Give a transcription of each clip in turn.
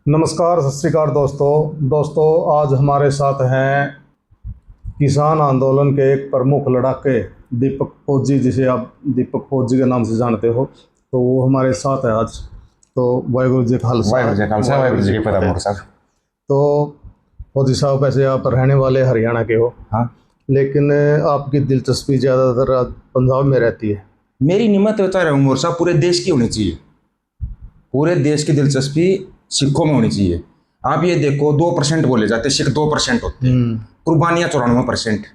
नमस्कार, सत श्री अकाल दोस्तों आज हमारे साथ हैं किसान आंदोलन के एक प्रमुख लड़ाके दीपक फौजी, जिसे आप दीपक फौजी के नाम से जानते हो। तो वो हमारे साथ है आज। तो वाहिगुरु जी का खालसा, वाहिगुरु जी की फतेह मोर साहब। तो फौजी साहब, वैसे आप रहने वाले हरियाणा के हो, हाँ, लेकिन आपकी दिलचस्पी ज़्यादातर पंजाब में रहती है। मेरी नियत होता है मोर साहब, पूरे देश की होनी चाहिए। पूरे देश की दिलचस्पी सिखों में होनी चाहिए। आप ये देखो, 2% बोले जाते, सिख 2% होते हैं, कुर्बानियां 94%।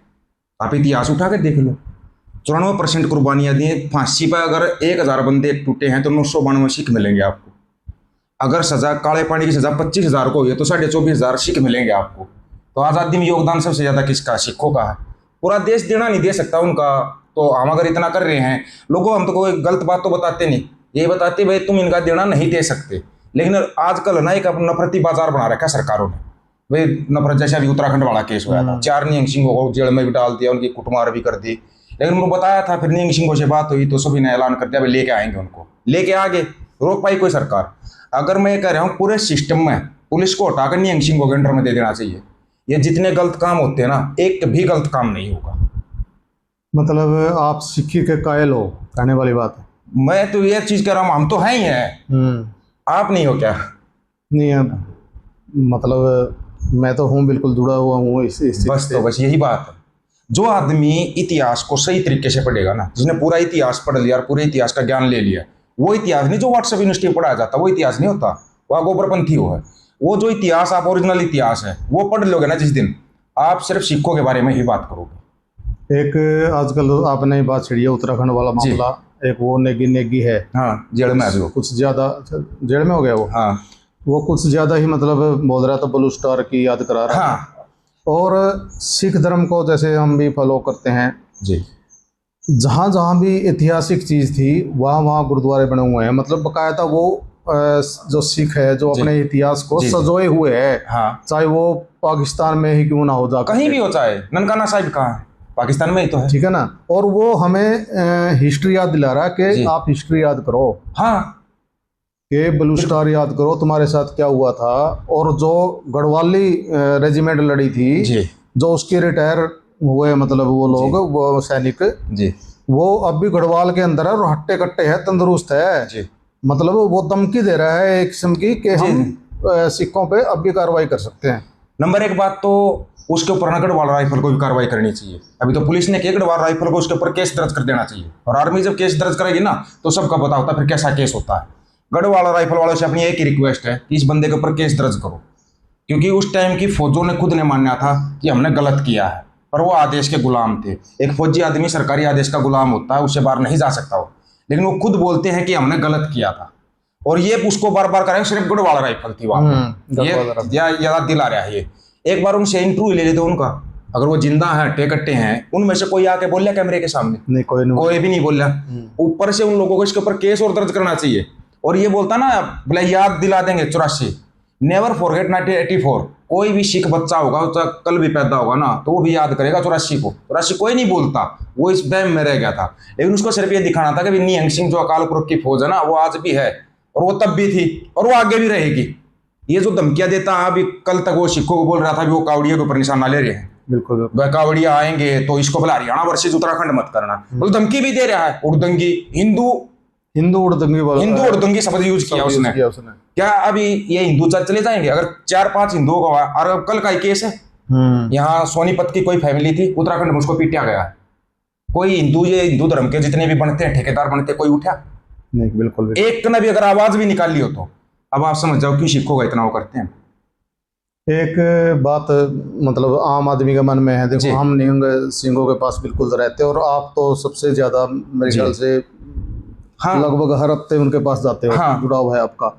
आप इतिहास उठा के देख लो, 94% कुर्बानियां दी। फांसी पर अगर 1000 बंदे टूटे हैं तो 992 सिख मिलेंगे आपको। अगर सजा काले पानी की सजा 25,000 को हुई है तो 24,500 सिख मिलेंगे आपको। तो आज़ादी में योगदान सबसे ज़्यादा किसका? सिखों का है। पूरा देश देना नहीं दे सकता उनका। तो हम अगर इतना कर रहे हैं, लोगों हम तो कोई गलत बात तो बताते नहीं, ये बताते भाई तुम इनका देना नहीं दे सकते। लेकिन आजकल ना एक नफरती बाजार बना रखा है सरकारों ने। भाई नफरत, जैसे अभी उत्तराखंड वाला केस हुआ था, 4 निहंग सिंहों को जेल में भी डाल दिया, उनकी कुटमार भी कर दी। लेकिन उनको बताया था, फिर निहंग सिंहों से बात हुई तो सभी ने ऐलान कर दिया भाई लेके आएंगे उनको। लेके आगे रोक पाई कोई सरकार? अगर मैं ये कह रहा हूँ पूरे सिस्टम में पुलिस को हटाकर निहंग सिंहों के अंडर में दे देना चाहिए। ये जितने गलत काम होते हैं ना, एक भी गलत काम नहीं होगा। मतलब आप सिक्खी के कायल हो, कहने वाली बात है। मैं तो ये चीज कह रहा हूँ, हम तो हैं ही हैं। आप नहीं हो क्या? नहीं, अब मतलब मैं तो हूँ, बिल्कुल जुड़ा हुआ हूँ इस बस से। तो बस यही बात है। जो आदमी इतिहास को सही तरीके से पढ़ेगा ना, जिसने पूरा इतिहास पढ़ लिया और पूरे इतिहास का ज्ञान ले लिया, वो इतिहास नहीं जो व्हाट्सएप यूनिवर्सिटी में पढ़ाया जाता, वो इतिहास नहीं होता। वह गोबरपंथी हो है। वो जो इतिहास आप ओरिजिनल इतिहास है वो पढ़ लोगे ना, जिस दिन आप सिर्फ सिखों के बारे में ही बात करोगे। एक आजकल आपने बात छेड़ी है उत्तराखंड वाला जी। मामला, एक वो नेगी नेगी है। हाँ, जेल में आज कुछ ज्यादा जेल में हो गया वो। हाँ वो कुछ ज्यादा ही मतलब बोल रहा था, ब्लू स्टार की याद करा रहा था। हाँ और सिख धर्म को जैसे हम भी फॉलो करते हैं, जी जहाँ जहाँ भी ऐतिहासिक चीज थी वहाँ वहाँ गुरुद्वारे बने हुए हैं। मतलब बकायदा वो जो सिख है जो अपने इतिहास को सजोए हुए है। हाँ, चाहे वो पाकिस्तान में ही क्यों ना हो, जा कहीं भी हो, चाहे ननकाना साहिब कहाँ है, पाकिस्तान में ही तो है। ठीक है ना। और वो हमें हिस्ट्री याद दिला रहा है कि आप हिस्ट्री याद करो। हाँ, कि ब्लू स्टार याद करो, तुम्हारे साथ क्या हुआ था। और जो गढ़वाली रेजिमेंट लड़ी थी, जी जो उसके रिटायर हुए, मतलब वो लोग, वो सैनिक, जी वो अब भी गढ़वाल के अंदर है और हट्टे कट्टे है, तंदुरुस्त है। जी। मतलब वो धमकी दे रहा है एक किस्म की कि हम सिखों पे अब भी कार्रवाई कर सकते हैं। नंबर एक बात तो उसके ऊपर गढ़वाल राइफल को भी कार्रवाई करनी चाहिए। अभी तो पुलिस ने किया, गढ़वाल राइफल को उसके ऊपर केस दर्ज कर देना चाहिए। और आर्मी जब केस दर्ज करेगी ना तो सबका पता होता है फिर कैसा केस होता है। गढ़वाल राइफल वालों से अपनी एक ही रिक्वेस्ट है कि इस बंदे के ऊपर केस दर्ज करो, क्योंकि उस टाइम की फौजों ने खुद ने माना था कि हमने गलत किया है, पर वो आदेश के गुलाम थे। एक फौजी आदमी सरकारी आदेश का गुलाम होता है, उससे बाहर नहीं जा सकता वो। लेकिन वो खुद बोलते हैं कि हमने गलत किया था, और ये उसको बार बार करेंगे। सिर्फ गढ़वाल राइफल थी वहां पे, ये याद दिला रहा है। ये एक बार उनसे इंटरव्यू ले लेते उनका, अगर वो जिंदा है, हट्टे कट्टे हैं, उनमें से कोई आके बोल लिया कैमरे के सामने? नहीं, कोई भी नहीं बोला। ऊपर से उन लोगों को इसके ऊपर केस और दर्ज करना चाहिए। और ये बोलता ना, बोला याद दिला देंगे 84, नेवर फॉरगेट 1984। कोई भी सिख बच्चा होगा, कल भी पैदा होगा ना, तो वो भी याद करेगा 84 को। 84 कोई नहीं बोलता, वो इस बैम में रह गया था। लेकिन उसको सिर्फ ये दिखाना था कि निहंग सिंह जो अकाल पुरख की फौज है ना, वो आज भी है, और वो तब भी थी, और वो आगे भी रहेगी। ये जो धमकियां देता है, अभी कल तक वो सिखों को बोल रहा था, वो कावड़िया के ऊपर निशाना ले रहे हैं। बिल्कुल, वह कावड़िया आएंगे तो इसको बोला हरियाणा वर्सेस उत्तराखंड मत करना, बोल धमकी भी दे रहा है। उड़दंगी हिंदू उड़दंगी शब्द यूज किया उसने। क्या अभी ये हिंदू चले जाएंगे? अगर 4-5 हिंदुओं का, और कल का ही केस है, यहाँ सोनीपत की कोई फैमिली थी, उत्तराखंड में उसको पीटा गया है। कोई हिंदू, ये हिंदू धर्म के जितने भी बनते हैं, ठेकेदार बनते, कोई उठा नहीं? बिल्कुल, एक ने भी अगर आवाज भी निकाल ली हो तो अब आप समझ जाओ क्यों सिखों का इतना वो करते हैं। एक बात मतलब आम आदमी के मन में है। देखो, हम निहंग सिंहों के पास बिल्कुल रहते हैं, और आप तो सबसे ज्यादा मेरे ख्याल से लगभग हर हफ्ते उनके पास जाते हो। जुड़ाव है आपका।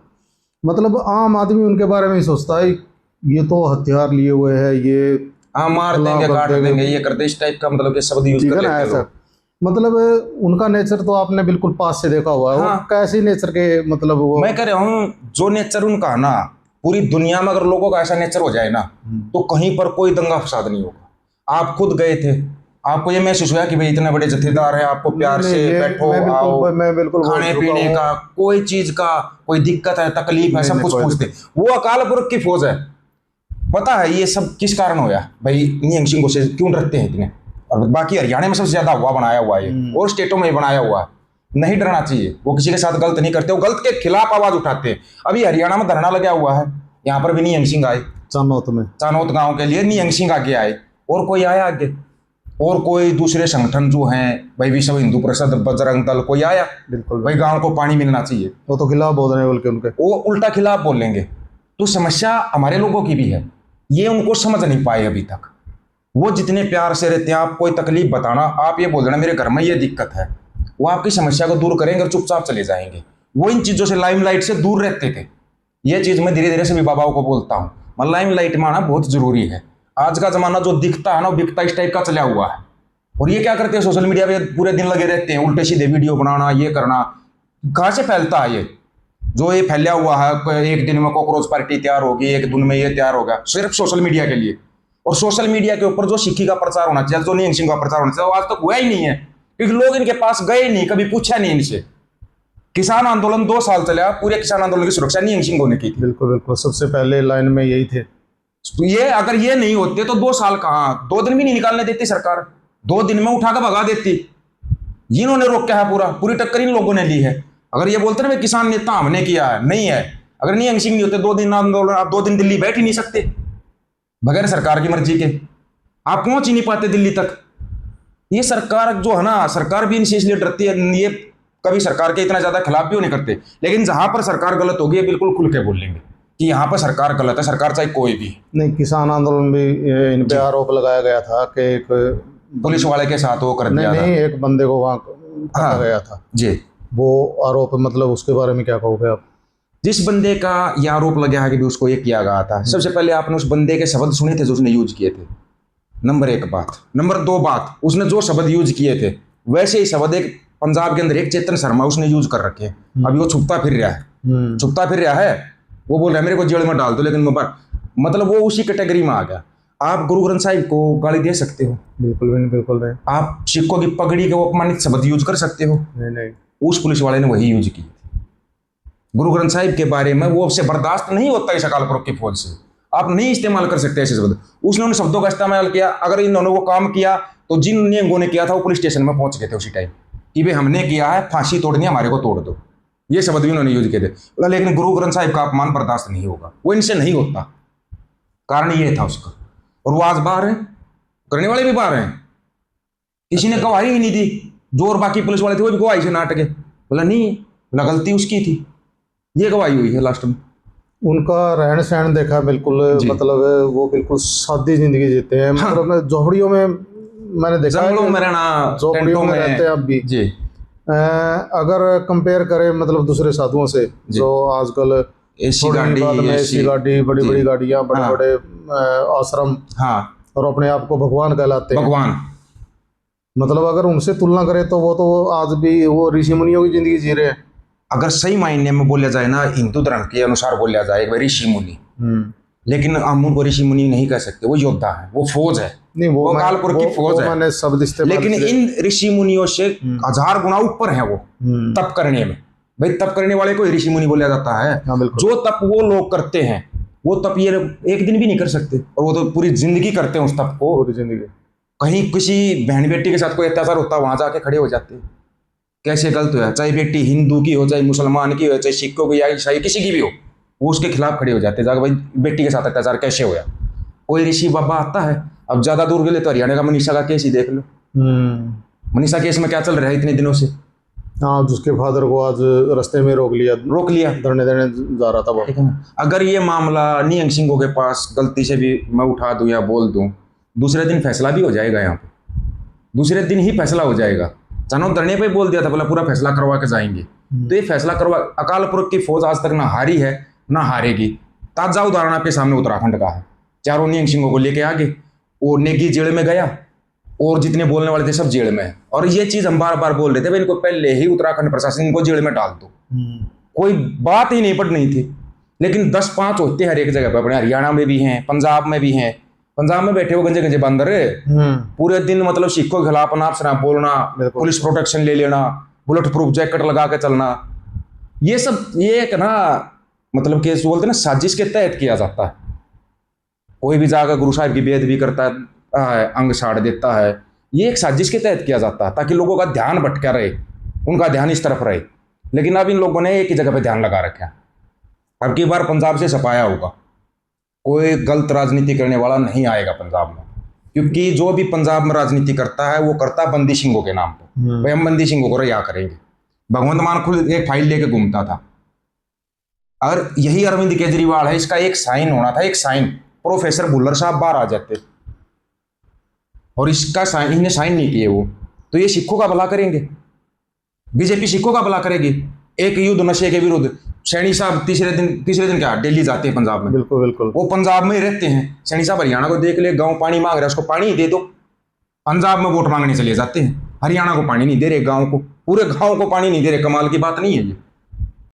मतलब आम आदमी उनके बारे में ही सोचता है, ये तो हथियार लिए हुए है, ये मार देंगे, काट देंगे, ये करते, इस टाइप का मतलब के शब्द यूज कर लेते हैं लोग। मतलब उनका नेचर तो आपने बिल्कुल पास से देखा हुआ है। कैसी नेचर के, मतलब वो मैं कह रहा हूँ, जो नेचर उनका ना, पूरी दुनिया में अगर लोगों का ऐसा नेचर हो जाए ना, तो कहीं पर कोई दंगा फसाद नहीं होगा। आप खुद गए थे आपको ये महसूस हुआ कि भाई इतने बड़े जत्थेदार हैं, आपको प्यार से बैठो, आओ, मैं बिल्कुल खाने पीने का कोई चीज का कोई दिक्कत है, तकलीफ है, सब कुछ पूछते। वो अकाल पुरख की फौज है। पता है ये सब किस कारण होया भाई? निहंग सिंह से क्यों डरते हैं इतने? और बाकी हरियाणा में सबसे ज्यादा हुआ बनाया हुआ है, और स्टेटों में बनाया हुआ है। नहीं डरना चाहिए, वो किसी के साथ गलत नहीं करते, वो गलत के खिलाफ आवाज उठाते हैं। अभी हरियाणा में धरना लगा हुआ है, यहाँ पर भी निहंग सिंह आए, चानोत गांव के लिए निहंग सिंह आगे आए, और कोई आया आगे, और कोई दूसरे संगठन जो हैं भाई, विश्व हिंदू परिषद, बजरंग दल, कोई आया। बिल्कुल भाई गांव को पानी मिलना चाहिए, वो तो खिलाफ बोल रहे हैं, बल्कि उनके वो उल्टा खिलाफ बोलेंगे। तो समस्या हमारे लोगों की भी है, ये उनको समझ नहीं पाए अभी तक। वो जितने प्यार से रहते हैं, आप कोई तकलीफ बताना, आप ये बोल देना मेरे घर में ये दिक्कत है, वो आपकी समस्या को दूर करेंगे और चुपचाप चले जाएंगे। वो इन चीजों से, लाइमलाइट से दूर रहते थे। ये चीज मैं धीरे धीरे सभी बाबाओं को बोलता हूँ, लाइमलाइट में आना बहुत जरूरी है। आज का जमाना जो दिखता है ना, वो बिकता इस टाइप का चला हुआ है। और ये क्या करते हैं, सोशल मीडिया पे पूरे दिन लगे रहते हैं, उल्टे सीधे वीडियो बनाना, ये करना। कहाँ से फैलता है ये? जो ये फैला हुआ है, एक दिन में कॉकरोच पार्टी तैयार होगी, एक दिन में ये तैयार होगा, सिर्फ सोशल मीडिया के लिए। और सोशल मीडिया के ऊपर जो सिक्की का प्रचार होना चाहिए, जो निहंग सिंह का प्रचार होना चाहिए, वो आज तक हुआ ही नहीं है, क्योंकि लोग इनके पास गए नहीं, कभी पूछा नहीं इनसे। किसान आंदोलन 2 साल चला, पूरे किसान आंदोलन की सुरक्षा निहंग सिंह ने की थी। बिल्कुल बिल्कुल, सबसे पहले लाइन में यही थे। तो ये अगर ये नहीं होते तो 2 साल कहाँ, 2 दिन भी नहीं निकालने देती सरकार, 2 दिन में उठाकर भगा देती। जिन्होंने रोका है पूरी टक्कर इन लोगों ने ली है। अगर ये बोलते ना किसान नेता हमने किया है, नहीं है। अगर निहंग सिंह नहीं होते 2 दिन आंदोलन, आप 2 दिन दिल्ली बैठ ही नहीं सकते बगैर सरकार की मर्जी के, आप पहुंच ही नहीं पाते दिल्ली तक। ये सरकार जो है ना, सरकार भी इनसे इसलिए डरती है, ये कभी सरकार के इतना ज्यादा खिलाफ भी नहीं करते, लेकिन जहां पर सरकार गलत होगी ये बिल्कुल खुल के बोल लेंगे कि यहाँ पर सरकार गलत है, सरकार चाहे कोई भी। नहीं, किसान आंदोलन भी इन पे आरोप लगाया गया था कि एक पुलिस वाले के साथ वो कर दिया था। नहीं, एक बंदे को वहां कहा गया था जी, वो आरोप, मतलब उसके बारे में क्या कहोगे आप? जिस बंदे का ये आरोप लगा है कि भी उसको ये किया गया था, सबसे पहले आपने उस बंदे के शब्द सुने थे जो उसने यूज किए थे, नंबर 1 बात। नंबर 2 बात, उसने जो शब्द यूज किए थे वैसे ही शब्द एक पंजाब के अंदर एक चेतन शर्मा उसने यूज कर रखे हैं। अभी वो छुपता फिर रहा है, वो बोल रहा है मेरे को जेल में डाल दो, लेकिन मतलब वो उसी कैटेगरी में आ गया। आप गुरु ग्रंथ साहिब को गाली दे सकते हो? बिल्कुल भी नहीं, बिल्कुल नहीं। आप सिखों की पगड़ी के वो अपमानित शब्द यूज कर सकते हो? नहीं। उस पुलिस वाले ने वही यूज की। गुरु ग्रंथ साहिब के बारे में वो उससे बर्दाश्त नहीं होता इस अकाल पुरख की फौज से, आप नहीं इस्तेमाल कर सकते ऐसे शब्द। उसने उन शब्दों का इस्तेमाल किया। अगर इन्होंने वो काम किया तो जिन निहंगों ने किया था वो पुलिस स्टेशन में पहुंच गए थे उसी टाइम कि भाई हमने किया है, फांसी तोड़नी है, हमारे को तोड़ दो। ये शब्द भी उन्होंने यूज किए थे। लेकिन गुरु ग्रंथ साहिब का अपमान बर्दाश्त नहीं होगा, वो इनसे नहीं होता। कारण ये था उसका। और वो आज बाहर है, करने वाले भी बाहर हैं। किसी ने गवाही ही नहीं दी, जो और बाकी पुलिस वाले थे वो भी गवाही से नाटके, बोला नहीं, बोला गलती उसकी थी। ये गवाही हुई है लास्ट में। उनका रहन सहन देखा, बिल्कुल मतलब वो बिल्कुल सादी जिंदगी जीते हैं। हाँ। मतलब झोपड़ियों में मैंने देखा, जंगलों में रहना, झोपड़ियों में रहते हैं अब भी जी। अगर कंपेयर करें मतलब दूसरे साधुओं से जो आजकल एसी गाड़ी, एसी गाड़ी, बड़ी बड़ी गाड़ियां, बड़े बड़े आश्रम, हाँ, और अपने आप को भगवान कहलाते हैं। भगवान, मतलब अगर उनसे तुलना करें तो वो तो आज भी वो ऋषि मुनियों की जिंदगी जी रहे हैं। अगर सही मायने में बोला जाए ना, हिंदू धर्म के अनुसार बोला जाए ऋषि मुनि, लेकिन हम उनको ऋषि मुनि नहीं कह सकते। वो योद्धा है, वो फौज है, नहीं, वो अकाल पुरख की फौज है। मैंने शब्द इस्तेमाल, लेकिन इन ऋषि मुनियों से 1000 गुना ऊपर है वो तप करने में। भाई तप करने वाले को ऋषि मुनि बोला जाता है। जो तप वो लोग करते हैं, वो तप ये एक दिन भी नहीं कर सकते, और वो तो पूरी जिंदगी करते हैं उस तप को। पूरी जिंदगी कहीं किसी बहन बेटी के साथ कोई अत्याचार होता है, वहां जाके खड़े हो जाते हैं। कैसे गलत हुआ, चाहे बेटी हिंदू की हो, चाहे मुसलमान की हो, चाहे सिखों की या ईसाई किसी की भी हो, वो उसके खिलाफ खड़े हो जाते हैं जाकर, भाई बेटी के साथ अत्याचार कैसे होया। कोई ऋषि बाबा आता है। अब ज्यादा दूर गए तो हरियाणा का मनीषा का केस ही देख लो। मनीषा केस में क्या चल रहा है इतने दिनों से? हाँ, उसके फादर को आज रास्ते में रोक लिया, धरने देने जा रहा था वो। अगर ये मामला निहंग सिंहों के पास गलती से भी मैं उठा दूं या बोल दूं, दूसरे दिन फैसला भी हो जाएगा। यहाँ पे दूसरे दिन ही फैसला हो जाएगा। चानोद धरने पे बोल दिया था, बोला पूरा फैसला करवा के जाएंगे, तो ये फैसला करवा। अकाल पुरख की फौज आज तक ना हारी है ना हारेगी। ताजा उदाहरण आपके सामने उत्तराखंड का है। चारों निहंग सिंहों को लेके आगे, वो नेगी जेल में गया और जितने बोलने वाले थे सब जेल में है। और ये चीज हम बार बार बोल रहे थे, भाई इनको पहले ही उत्तराखंड प्रशासन इनको जेल में डाल दो, कोई बात ही नहीं पड़नी थी। लेकिन 10-5 होते हर एक जगह पर, अपने हरियाणा में भी हैं, पंजाब में भी हैं। पंजाब में बैठे हो गंजे गंजे बंदर पूरे दिन मतलब सिखों के खिलाफ अनाप शनाप बोलना, पुलिस प्रोटेक्शन ले लेना, बुलेट प्रूफ जैकेट लगा के चलना, ये सब ये एक ना मतलब केस बोलते ना साजिश के तहत किया जाता है। कोई भी जाकर गुरु साहिब की बेअदबी करता है, अंग साड़ देता है, ये एक साजिश के तहत किया जाता है ताकि लोगों का ध्यान भटका रहे, उनका ध्यान इस तरफ रहे। लेकिन अब इन लोगों ने एक ही जगह पे ध्यान लगा रखा है। अब की बार पंजाब से सफाया होगा, कोई गलत राजनीति करने वाला नहीं आएगा पंजाब में, क्योंकि जो भी पंजाब में राजनीति करता है वो करता है बंदी सिंहों के नाम पे। भाई हम बंदी सिंहों को रिहा करेंगे। भगवंत मान खुद एक फाइल लेके घूमता था। अगर यही अरविंद केजरीवाल है, इसका एक साइन होना था, एक साइन, प्रोफेसर भुल्लर साहब बाहर आ जाते और इसका साइन इन्हें साइन नहीं किए वो, तो ये सिखों का भला करेंगे, बीजेपी सिखों का भला करेगी। एक युद्ध नशे के विरुद्ध, सैनी साहब तीसरे दिन क्या दिल्ली जाते हैं पंजाब में, बिल्कुल बिल्कुल, वो पंजाब में ही रहते हैं। सैनी साहब हरियाणा को देख ले, गांव पानी मांग रहा है, उसको पानी ही दे दो। पंजाब में वोट मांगने चले जाते हैं, हरियाणा को पानी नहीं दे रहे, गांव को, पूरे गांव को पानी नहीं दे रहे। कमाल की बात नहीं है ये।